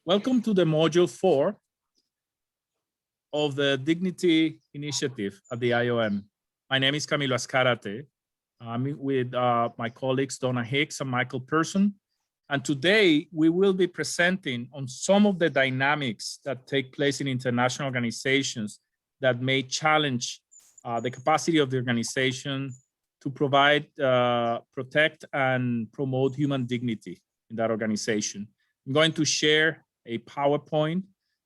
Welcome to the Module 4 of the Dignity Initiative at the IOM. My name is Camilo Azcárate. I'm with my colleagues Donna Hicks and Michael Person. And today we will be presenting on some of the dynamics that take place in international organizations that may challenge the capacity of the organization to provide, protect, and promote human dignity in that organization. I'm going to share a PowerPoint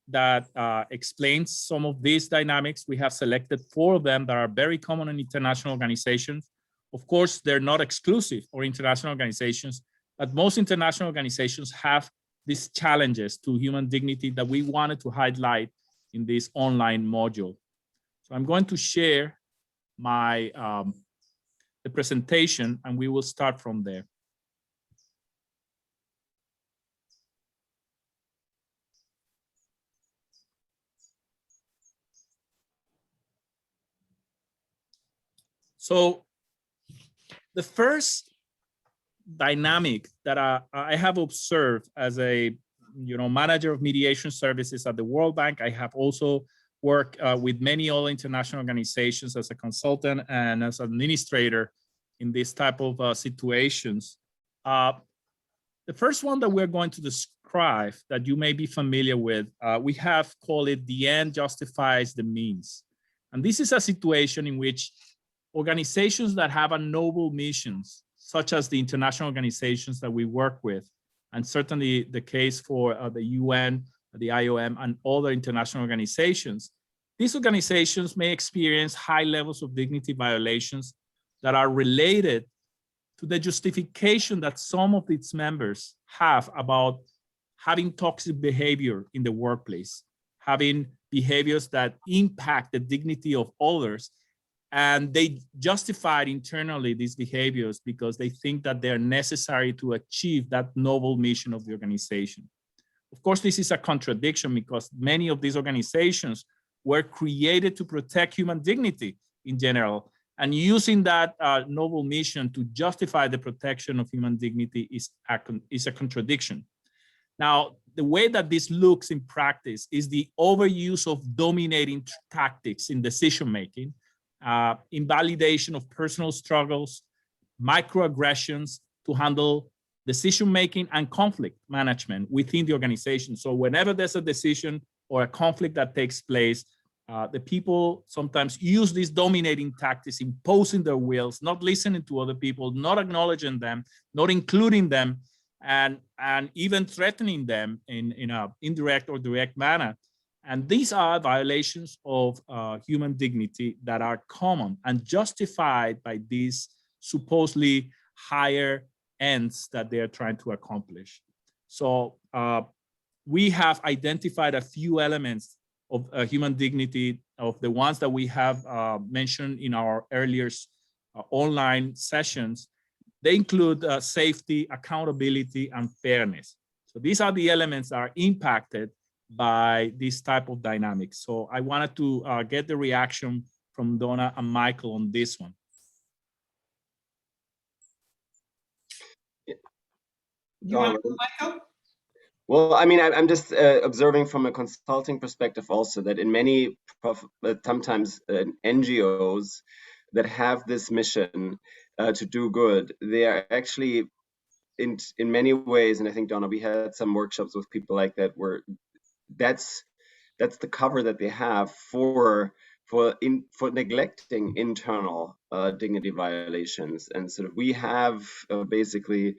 that explains some of these dynamics. We have selected 4 of them that are very common in international organizations. Of course, they're not exclusive for international organizations, but most international organizations have these challenges to human dignity that we wanted to highlight in this online module. So I'm going to share my the presentation, and we will start from there. So the first dynamic that I have observed as a manager of mediation services at the World Bank, I have also worked with many other international organizations as a consultant and as an administrator in this type of situations. The first one that we're going to describe that you may be familiar with, we have called it the end justifies the means. And this is a situation in which organizations that have a noble missions, such as the international organizations that we work with, and certainly the case for the UN, the IOM, and other international organizations, these organizations may experience high levels of dignity violations that are related to the justification that some of its members have about having toxic behavior in the workplace, having behaviors that impact the dignity of others. And they justified internally these behaviors because they think that they're necessary to achieve that noble mission of the organization. Of course, this is a contradiction because many of these organizations were created to protect human dignity in general. And using that noble mission to justify the protection of human dignity is a contradiction. Now, the way that this looks in practice is the overuse of dominating tactics in decision-making, invalidation of personal struggles, microaggressions to handle decision-making and conflict management within the organization. So whenever there's a decision or a conflict that takes place, the people sometimes use these dominating tactics, imposing their wills, not listening to other people, not acknowledging them, not including them, and even threatening them in an indirect or direct manner. And these are violations of human dignity that are common and justified by these supposedly higher ends that they're trying to accomplish. So we have identified a few elements of human dignity, of the ones that we have mentioned in our earlier online sessions. They include safety, accountability, and fairness. So these are the elements that are impacted by this type of dynamics. So I wanted to get the reaction from Donna and Michael on this one. You want to, Michael? Well, I mean, I'm just observing from a consulting perspective also that in many, sometimes NGOs that have this mission to do good, they are actually in many ways, and I think, Donna, we had some workshops with people like that where that's the cover that they have for neglecting internal dignity violations. And sort of we have basically,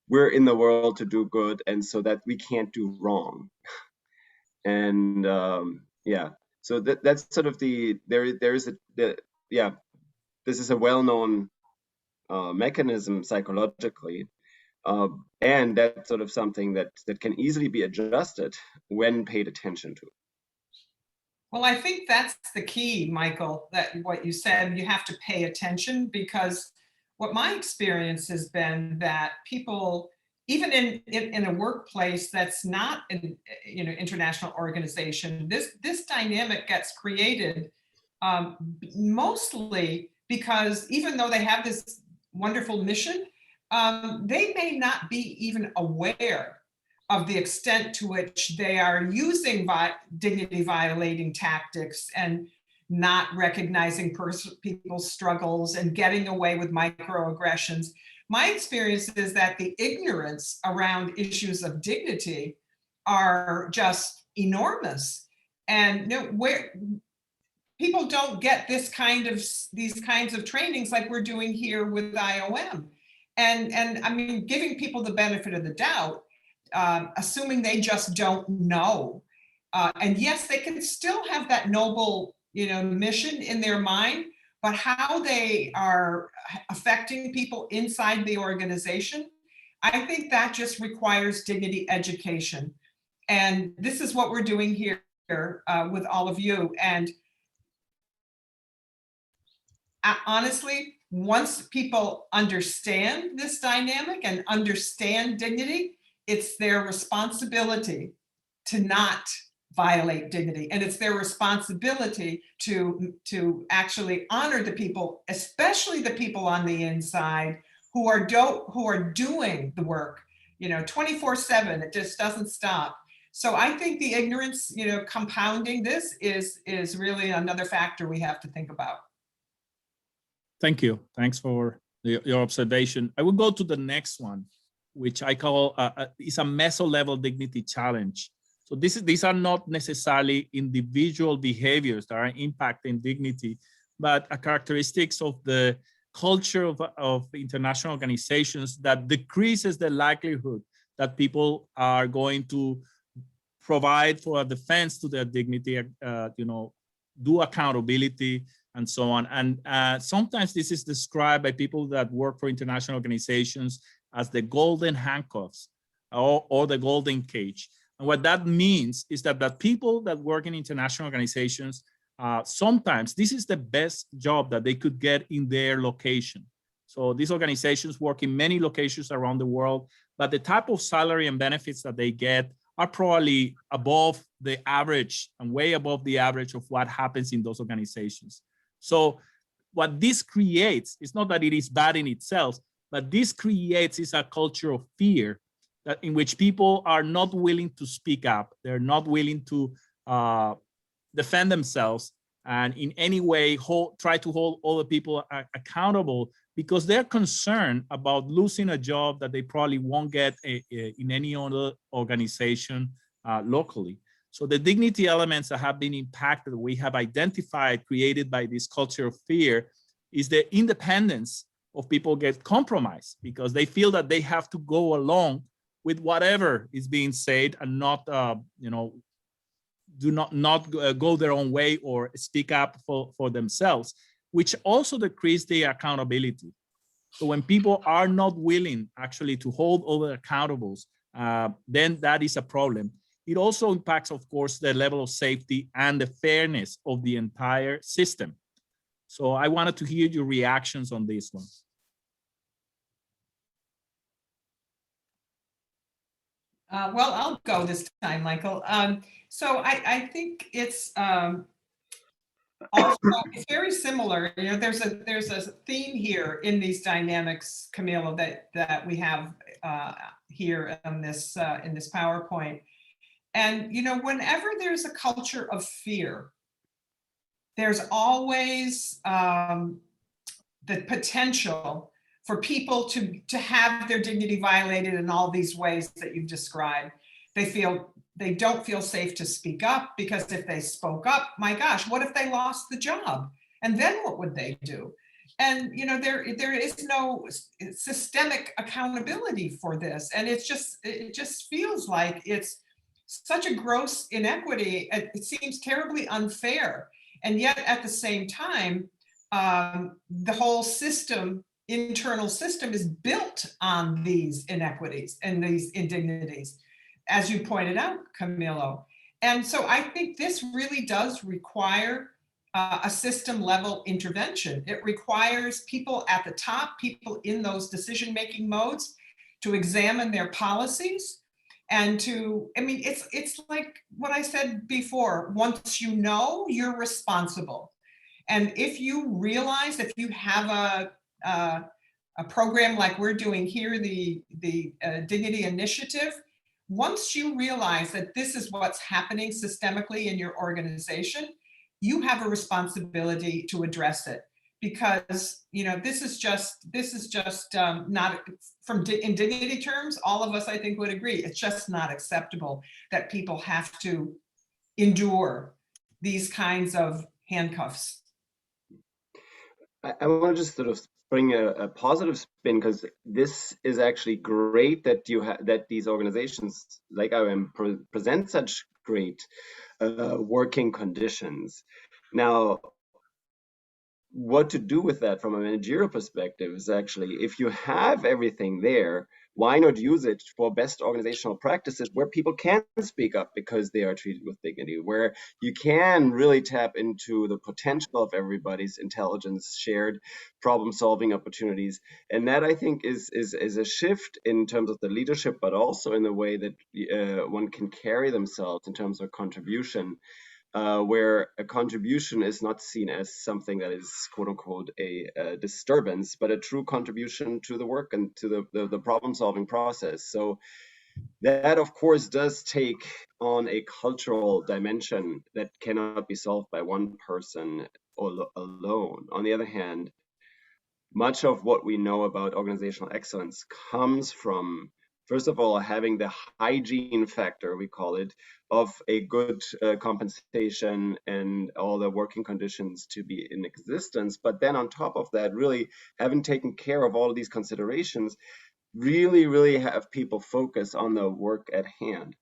we're in the world to do good, and so that we can't do wrong. And yeah, so that's sort of this is a well-known mechanism psychologically. And that's sort of something that can easily be adjusted when paid attention to. Well, I think that's the key, Michael, that what you said, you have to pay attention, because what my experience has been that people, even in a workplace that's not an international organization, this dynamic gets created mostly because even though they have this wonderful mission, they may not be even aware of the extent to which they are using dignity violating tactics and not recognizing people's struggles and getting away with microaggressions. My experience is that the ignorance around issues of dignity are just enormous. And where people don't get these kinds of trainings like we're doing here with IOM. And I mean, giving people the benefit of the doubt, assuming they just don't know. And yes, they can still have that noble, mission in their mind, but how they are affecting people inside the organization, I think that just requires dignity education. And this is what we're doing here with all of you. And honestly, once people understand this dynamic and understand dignity, it's their responsibility to not violate dignity. And it's their responsibility to actually honor the people, especially the people on the inside who are doing the work, 24/7. It just doesn't stop. So I think the ignorance, compounding this is really another factor we have to think about. Thank you. Thanks for your observation. I will go to the next one, which I call is a meso-level dignity challenge. So these are not necessarily individual behaviors that are impacting dignity, but a characteristics of the culture of international organizations that decreases the likelihood that people are going to provide for a defense to their dignity, do accountability, and so on. And sometimes this is described by people that work for international organizations as the golden handcuffs or the golden cage. And what that means is that the people that work in international organizations, sometimes this is the best job that they could get in their location. So these organizations work in many locations around the world, but the type of salary and benefits that they get are probably above the average and way above the average of what happens in those organizations. So what this creates is not that it is bad in itself, but this creates is a culture of fear that in which people are not willing to speak up. They're not willing to defend themselves and in any way try to hold other people accountable because they're concerned about losing a job that they probably won't get in any other organization locally. So the dignity elements that have been impacted, we have identified, created by this culture of fear, is the independence of people get compromised because they feel that they have to go along with whatever is being said and not, do not go their own way or speak up for themselves, which also decrease the accountability. So when people are not willing actually to hold other accountables, then that is a problem. It also impacts, of course, the level of safety and the fairness of the entire system. So I wanted to hear your reactions on this one. Well, I'll go this time, Michael. So I think it's also it's very similar. There's a theme here in these dynamics, Camilo, that we have here in this PowerPoint. And whenever there's a culture of fear, there's always the potential for people to have their dignity violated in all these ways that you've described. They don't feel safe to speak up because if they spoke up, my gosh, what if they lost the job? And then what would they do? And there is no systemic accountability for this. And it just feels like it's such a gross inequity. It seems terribly unfair. And yet at the same time, the whole internal system is built on these inequities and these indignities, as you pointed out, Camilo. And so I think this really does require a system level intervention. It requires people at the top, people in those decision-making modes, to examine their policies and it's like what I said before, once you know, you're responsible. And if you realize, if you have a program like we're doing here, the Dignity Initiative, once you realize that this is what's happening systemically in your organization, you have a responsibility to address it, because this is just not in dignity terms. All of us, I think, would agree it's just not acceptable that people have to endure these kinds of handcuffs. I want to just sort of bring a positive spin, because this is actually great that that these organizations like IOM present such great working conditions. Now, what to do with that from a managerial perspective is actually, if you have everything there, why not use it for best organizational practices where people can speak up because they are treated with dignity, where you can really tap into the potential of everybody's intelligence, shared problem solving opportunities. And that, I think, is a shift in terms of the leadership, but also in the way that one can carry themselves in terms of contribution. Where a contribution is not seen as something that is quote unquote a disturbance, but a true contribution to the work and to the problem solving process. So that, of course, does take on a cultural dimension that cannot be solved by one person alone. On the other hand, much of what we know about organizational excellence comes from, first of all, having the hygiene factor, we call it, of a good compensation and all the working conditions to be in existence. But then on top of that, really having taken care of all of these considerations, really have people focus on the work at hand.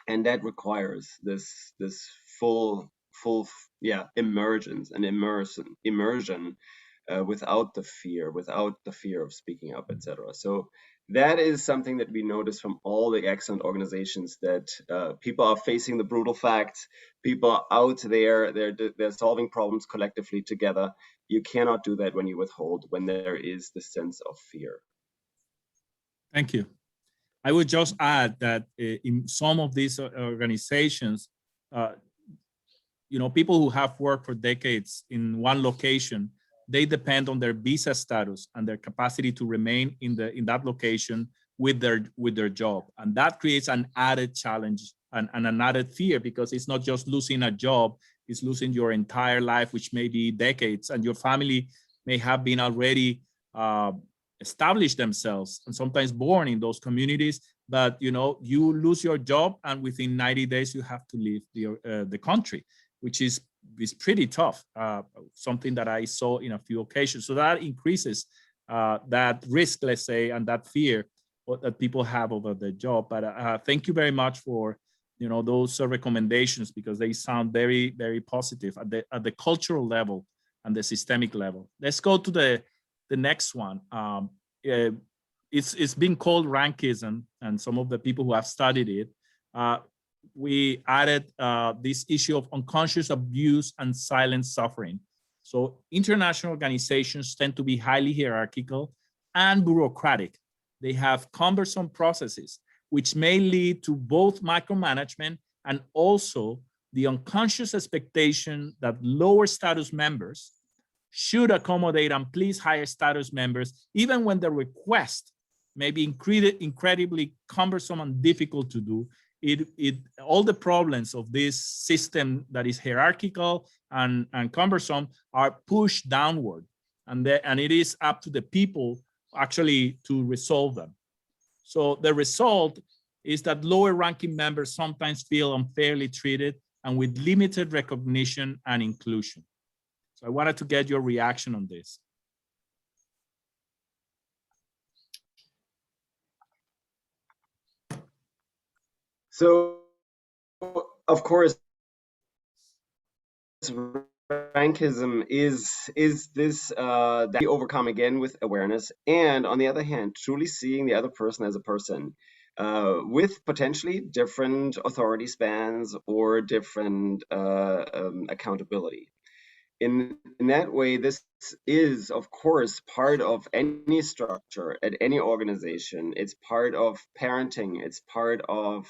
And that requires this full emergence and immersion without the fear of speaking up, etc. So that is something that we notice from all the excellent organizations, that people are facing the brutal facts. People are out there, they're solving problems collectively together. You cannot do that when you withhold, when there is the sense of fear. Thank you. I would just add that in some of these organizations, people who have worked for decades in one location, they depend on their visa status and their capacity to remain in that location with their job, and that creates an added challenge and an added fear, because it's not just losing a job, it's losing your entire life, which may be decades, and your family may have been already established themselves and sometimes born in those communities, but you lose your job and within 90 days you have to leave the country, which is pretty tough, something that I saw in a few occasions. So that increases that risk, let's say, and that fear that people have over their job. But thank you very much for those recommendations, because they sound very, very positive at the cultural level and the systemic level. Let's go to the next one. It's been called rankism, and some of the people who have studied it, we added this issue of unconscious abuse and silent suffering. So international organizations tend to be highly hierarchical and bureaucratic. They have cumbersome processes, which may lead to both micromanagement and also the unconscious expectation that lower status members should accommodate and please higher status members, even when the request may be incredibly cumbersome and difficult to do. All the problems of this system that is hierarchical and cumbersome are pushed downward, and it is up to the people actually to resolve them. So the result is that lower ranking members sometimes feel unfairly treated and with limited recognition and inclusion. So I wanted to get your reaction on this. So, of course, rankism is this that we overcome again with awareness, and on the other hand, truly seeing the other person as a person with potentially different authority spans or different accountability. In that way, this is, of course, part of any structure at any organization. It's part of parenting. It's part of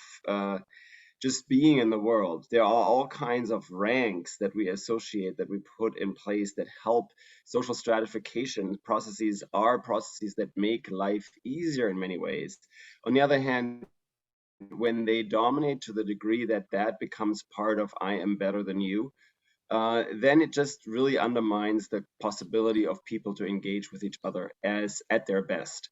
just being in the world. There are all kinds of ranks that we associate, that we put in place, that help social stratification. Processes are processes that make life easier in many ways. On the other hand, when they dominate to the degree that that becomes part of I am better than you, then it just really undermines the possibility of people to engage with each other as at their best.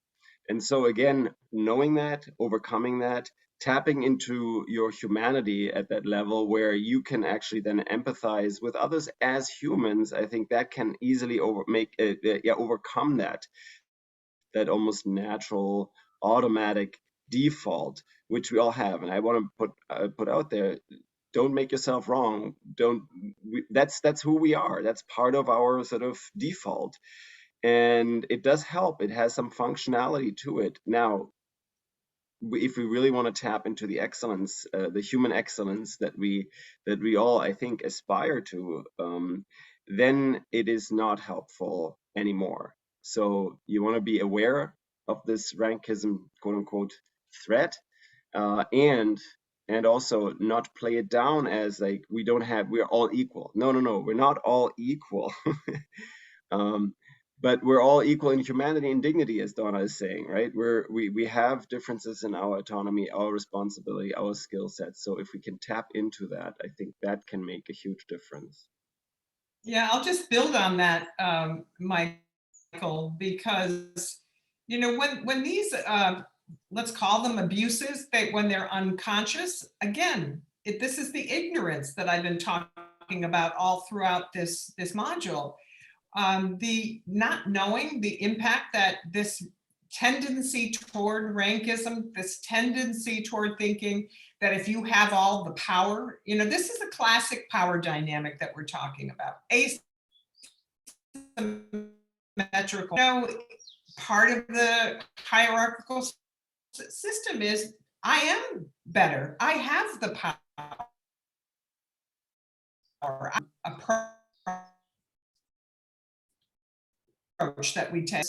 And so again, knowing that, overcoming that, tapping into your humanity at that level where you can actually then empathize with others as humans, I think that can easily overcome that almost natural, automatic default, which we all have. And I want to put out there: don't make yourself wrong. That's who we are. That's part of our sort of default, and it does help. It has some functionality to it. Now, if we really want to tap into the excellence, the human excellence that we all, I think, aspire to, then it is not helpful anymore. So you want to be aware of this rankism, quote unquote, threat, and also not play it down as like we're all equal. No, we're not all equal. But we're all equal in humanity and dignity, as Donna is saying, right? We have differences in our autonomy, our responsibility, our skill sets. So if we can tap into that, I think that can make a huge difference. Yeah, I'll just build on that, Michael, because when these let's call them abuses, when they're unconscious, again, this is the ignorance that I've been talking about all throughout this module. The not knowing the impact that this tendency toward rankism, this tendency toward thinking that if you have all the power, this is a classic power dynamic that we're talking about. Asymmetrical. Part of the hierarchical system is I am better. I have the power. Approach that we take.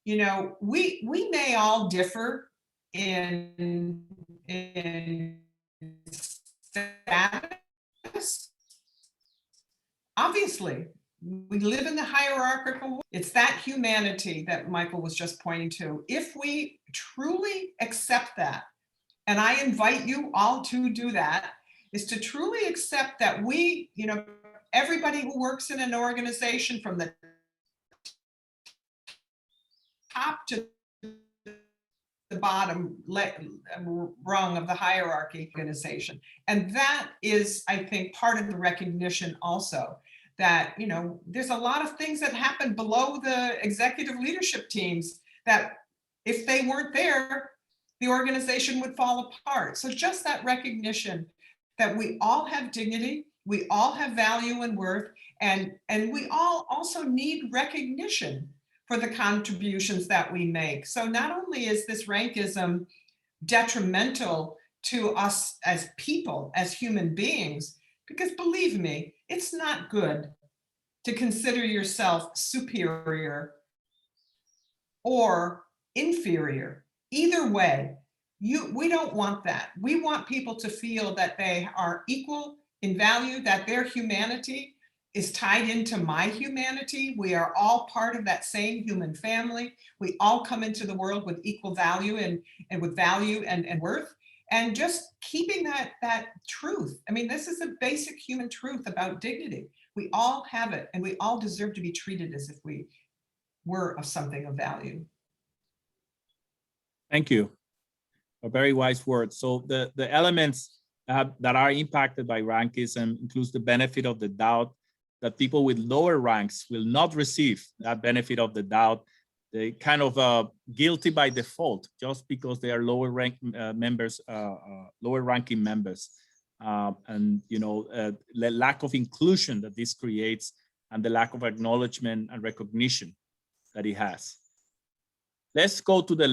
We may all differ in status. Obviously, we live in the hierarchical world. It's that humanity that Michael was just pointing to. If we truly accept that, and I invite you all to do that, is to truly accept that we, everybody who works in an organization from the top to the bottom rung of the hierarchy organization. And that is, I think, part of the recognition also that, there's a lot of things that happen below the executive leadership teams that if they weren't there, the organization would fall apart. So just that recognition that we all have dignity, we all have value and worth, and we all also need recognition for the contributions that we make. So not only is this rankism detrimental to us as people, as human beings, because believe me, it's not good to consider yourself superior or inferior. Either way, we don't want that. We want people to feel that they are equal in value, that their humanity is tied into my humanity. We are all part of that same human family. We all come into the world with equal value and with value and worth. And just keeping that truth. I mean, this is a basic human truth about dignity. We all have it, and we all deserve to be treated as if we were of something of value. Thank you. A very wise word. So the elements that are impacted by rankism includes the benefit of the doubt, that people with lower ranks will not receive that benefit of the doubt. They kind of guilty by default just because they are lower rank members, lower ranking members. And the lack of inclusion that this creates and the lack of acknowledgement and recognition that it has. Let's go to the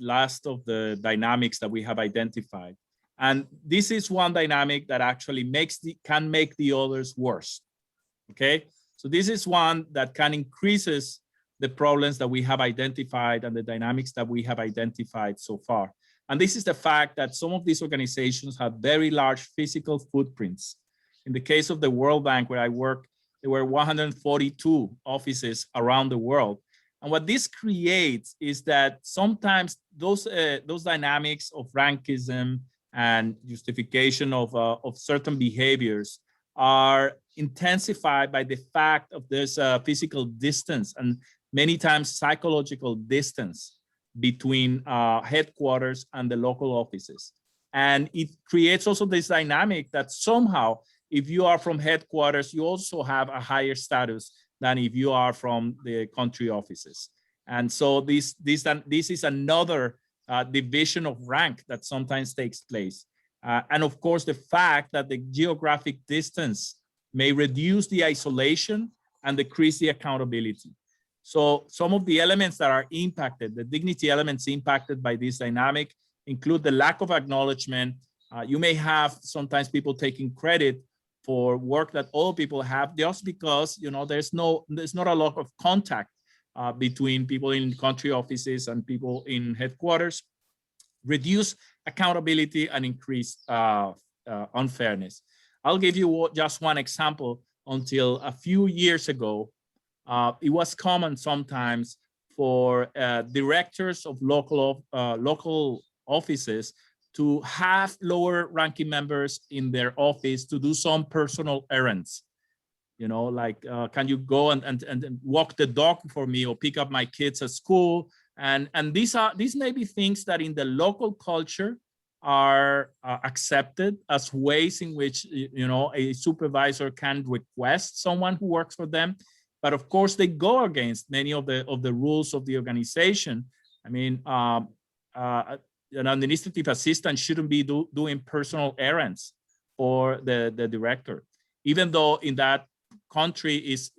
last of the dynamics that we have identified. And this is one dynamic that actually can make the others worse. Okay, so this is one that can increases the problems that we have identified and the dynamics that we have identified so far. And this is the fact that some of these organizations have very large physical footprints. In the case of the World Bank, where I work, there were 142 offices around the world. And what this creates is that sometimes those dynamics of rankism and justification of certain behaviors are intensified by the fact of there's a physical distance and many times psychological distance between headquarters and the local offices. And it creates also this dynamic that somehow, if you are from headquarters, you also have a higher status than if you are from the country offices. And so this is another division of rank that sometimes takes place. And of course, the fact that the geographic distance may reduce the isolation and decrease the accountability. So some of the elements that are impacted, the dignity elements impacted by this dynamic, include the lack of acknowledgement. You may have sometimes people taking credit for work that all people have just because, you know, there's not a lot of contact between people in country offices and people in headquarters. Reduce accountability and increase unfairness. I'll give you just one example. Until a few years ago, it was common sometimes for directors of local offices to have lower ranking members in their office to do some personal errands. You know, like, can you go and walk the dog for me or pick up my kids at school? And these may be things that in the local culture are accepted as ways in which, you know, a supervisor can request someone who works for them. But of course, they go against many of the rules of the organization. I mean, an administrative assistant shouldn't be doing personal errands for the director, even though in that country is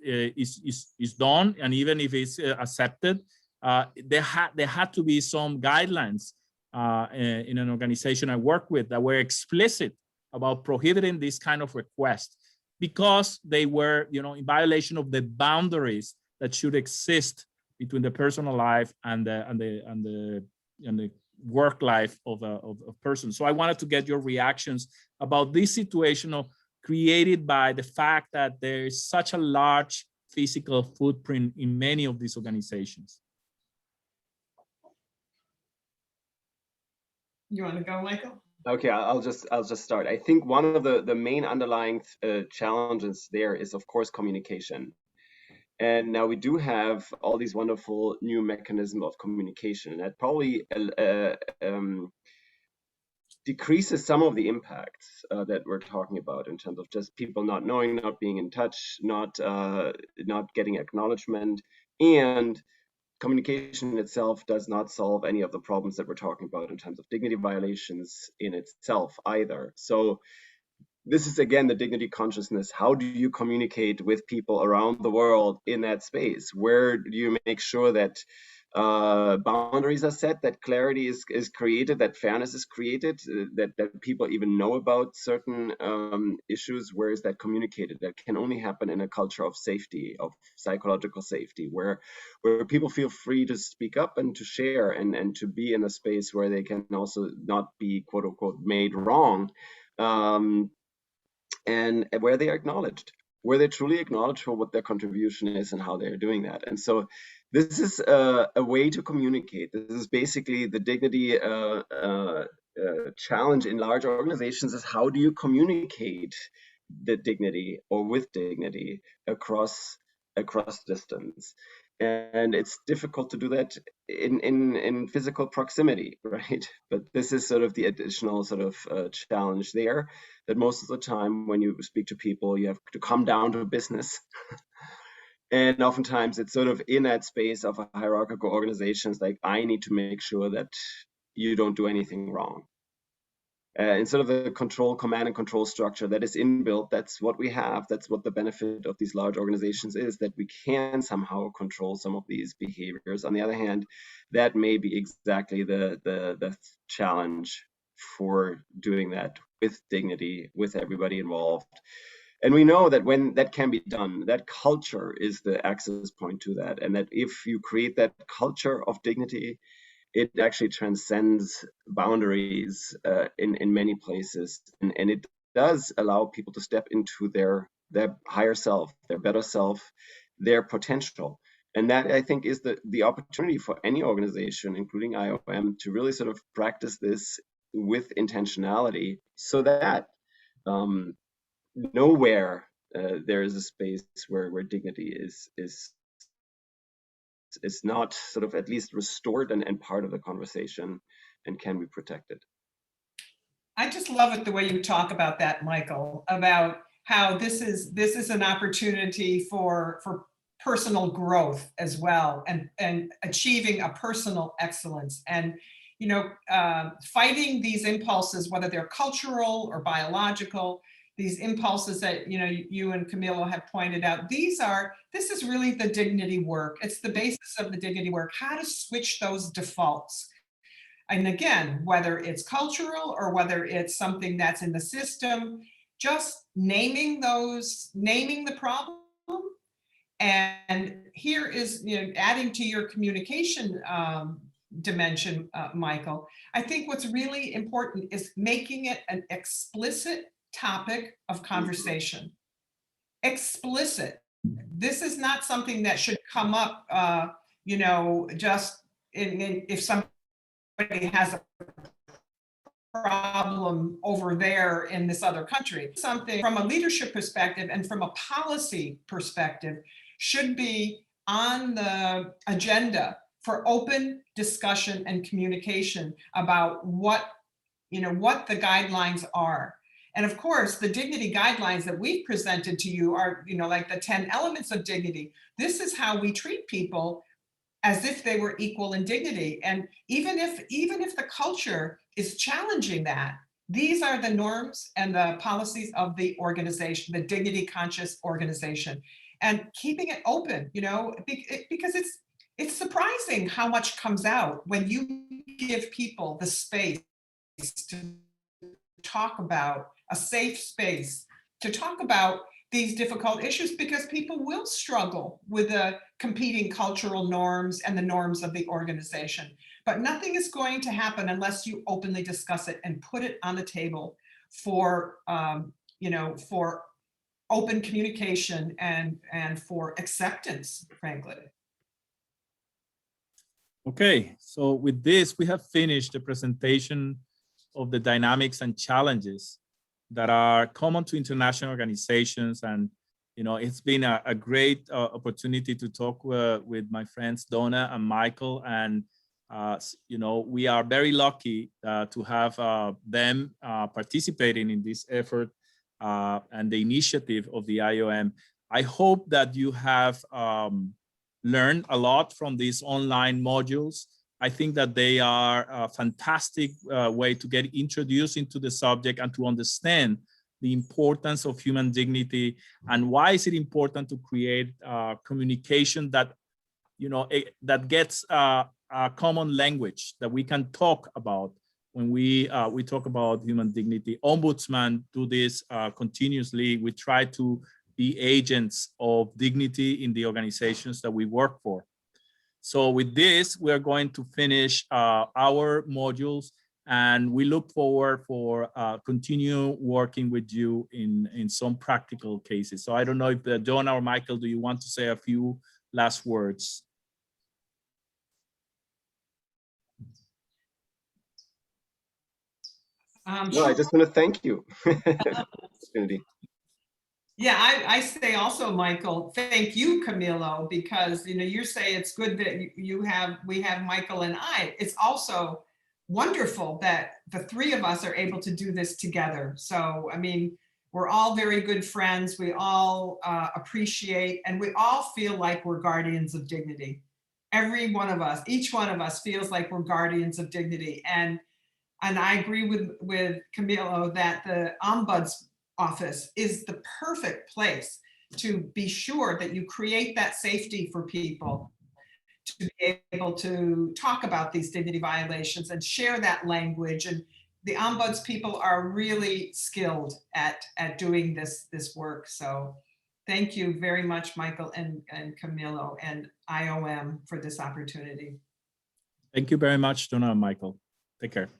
done, and even if it's accepted, there had to be some guidelines in an organization I work with that were explicit about prohibiting this kind of request, because they were, you know, in violation of the boundaries that should exist between the personal life and the work life of a person. So I wanted to get your reactions about this situation created by the fact that there is such a large physical footprint in many of these organizations. You want to go, Michael? Okay, I'll just start. I think one of the main underlying challenges there is, of course, communication. And now we do have all these wonderful new mechanisms of communication that probably decreases some of the impacts that we're talking about in terms of just people not knowing, not being in touch, not getting acknowledgement, and communication itself does not solve any of the problems that we're talking about in terms of dignity violations in itself either. So this is, again, the dignity consciousness. How do you communicate with people around the world in that space? Where do you make sure that boundaries are set, that clarity is created, that fairness is created, that people even know about certain issues? Where is that communicated? That can only happen in a culture of safety, of psychological safety, where people feel free to speak up and to share and to be in a space where they can also not be, quote unquote, made wrong, and where they are acknowledged, where they truly acknowledge for what their contribution is and how they're doing that. And so this is a way to communicate. This is basically the dignity challenge in large organizations, is how do you communicate the dignity or with dignity across distance? And it's difficult to do that in physical proximity, right? But this is sort of the additional sort of challenge there, that most of the time when you speak to people, you have to come down to business. And oftentimes it's sort of in that space of a hierarchical organizations, like, I need to make sure that you don't do anything wrong. Instead of the command and control structure that is inbuilt, that's what we have. That's what the benefit of these large organizations is, that we can somehow control some of these behaviors. On the other hand, that may be exactly the challenge for doing that with dignity, with everybody involved. And we know that when that can be done, that culture is the access point to that. And that if you create that culture of dignity, it actually transcends boundaries in many places. And it does allow people to step into their higher self, their better self, their potential. And that, I think, is the opportunity for any organization, including IOM, to really sort of practice this with intentionality, so that nowhere there is a space where dignity is not sort of at least restored and part of the conversation and can be protected. I just love it the way you talk about that, Michael, about how this is an opportunity for personal growth as well, and achieving a personal excellence, and fighting these impulses, whether they're cultural or biological, these impulses that you and Camilo have pointed out. This is really the dignity work. It's the basis of the dignity work, how to switch those defaults. And again, whether it's cultural or whether it's something that's in the system, just naming the problem. And here is, adding to your communication dimension, Michael, I think what's really important is making it an explicit topic of conversation. Explicit. This is not something that should come up, just if somebody has a problem over there in this other country. Something from a leadership perspective and from a policy perspective should be on the agenda for open discussion and communication about what the guidelines are. And of course, the dignity guidelines that we've presented to you are, like the 10 elements of dignity. This is how we treat people as if they were equal in dignity. And even if the culture is challenging that, these are the norms and the policies of the organization, the dignity conscious organization, and keeping it open, because it's surprising how much comes out when you give people the space to talk about, a safe space to talk about these difficult issues, because people will struggle with the competing cultural norms and the norms of the organization. But nothing is going to happen unless you openly discuss it and put it on the table for, for open communication and for acceptance, frankly. Okay, so with this, we have finished the presentation of the dynamics and challenges that are common to international organizations. And, it's been a great opportunity to talk with my friends, Donna and Michael. And, we are very lucky to have them participating in this effort and the initiative of the IOM. I hope that you have learned a lot from these online modules. I think that they are a fantastic way to get introduced into the subject and to understand the importance of human dignity and why is it important to create communication that, that gets a common language that we can talk about when we talk about human dignity. Ombudsman do this continuously. We try to be agents of dignity in the organizations that we work for. So with this, we are going to finish our modules, and we look forward for continue working with you in some practical cases. So I don't know if Donna or Michael, do you want to say a few last words? No, I just want to thank you. Yeah, I say also, Michael, thank you, Camilo, because you say it's good that we have Michael and I. It's also wonderful that the three of us are able to do this together. So, I mean, we're all very good friends. We all appreciate, and we all feel like we're guardians of dignity. Every one of us, each one of us feels like we're guardians of dignity. And I agree with Camilo that the Ombuds office is the perfect place to be sure that you create that safety for people to be able to talk about these dignity violations and share that language. And the Ombuds people are really skilled at doing this work. So thank you very much, Michael and Camilo and IOM for this opportunity. Thank you very much, Donna and Michael. Take care.